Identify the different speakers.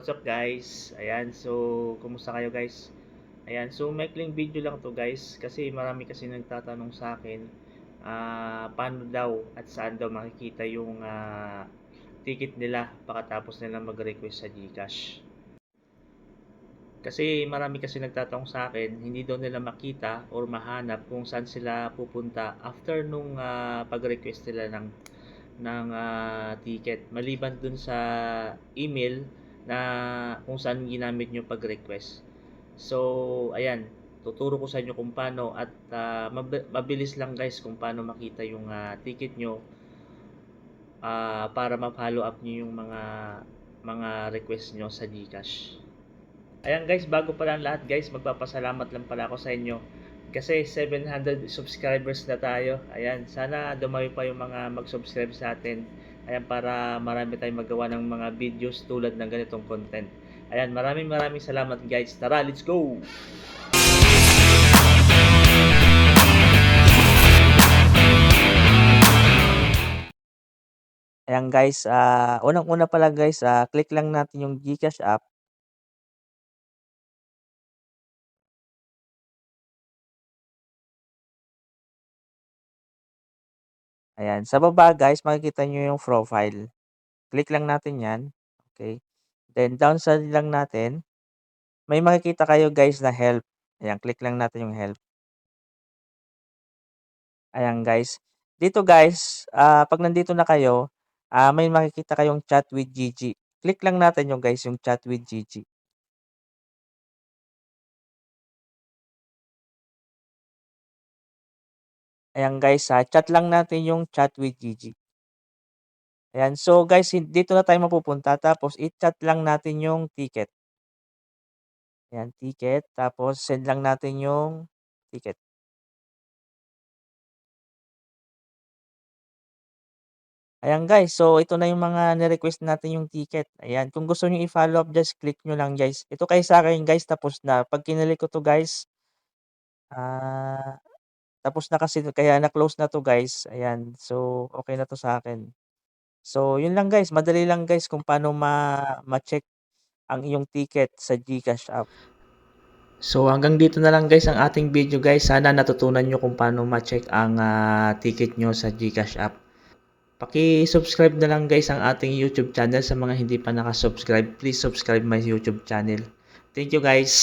Speaker 1: What's up guys? Ayan, so kumusta kayo guys? Ayan, so maikling video lang to guys kasi marami kasi nagtatanong sa akin paano daw at saan daw makikita yung ticket nila pagkatapos nila mag-request sa GCash. Kasi marami kasi nagtatanong sa akin, hindi daw nila makita or mahanap kung saan sila pupunta after nung pag-request nila ng ticket. Maliban dun sa email na kung saan ginamit nyo pag-request. So, ayan, tuturo ko sa inyo kung paano at mabilis lang guys kung paano makita yung ticket nyo para ma-follow up nyo yung mga request nyo sa GCash. Ayan guys, bago pa lang lahat guys, magpapasalamat lang pala ako sa inyo. Kasi 700 subscribers na tayo. Ayan, sana dumami pa yung mga mag-subscribe sa atin. Ayan, para marami tayong magawa ng mga videos tulad ng ganitong content. Ayan, maraming salamat guys. Tara, let's go! Ayan guys, unang-una pala guys, click lang natin yung GCash app. Ayan, sa baba guys, makikita nyo yung profile. Click lang natin yan. Okay. Then down sa lang natin, may makikita kayo guys na help. Ayan, click lang natin yung help. Ayan guys. Dito guys, pag nandito na kayo, may makikita kayong chat with Gigi. Click lang natin yung guys, yung chat with Gigi. Ayan guys, chat lang natin yung chat with Gigi. Ayan, so guys, dito na tayo mapupunta. Tapos i-chat lang natin yung ticket. Ayan, ticket. Tapos send lang natin yung ticket. Ayan guys, so ito na yung mga ni-request natin yung ticket. Ayan, kung gusto niyo i-follow up, just click nyo lang guys. Ito kay sa akin guys, tapos na. Pag kinilik ko to guys, tapos na kasi kaya na-close na 'to guys, ayan. So, okay na 'to sa akin. So, yun lang guys, madali lang guys kung paano ma-check ang iyong ticket sa GCash app. So, hanggang dito na lang guys ang ating video guys. Sana natutunan nyo kung paano ma-check ang ticket nyo sa GCash app. Paki-subscribe na lang guys ang ating YouTube channel sa mga hindi pa naka-subscribe. Please subscribe my YouTube channel. Thank you guys.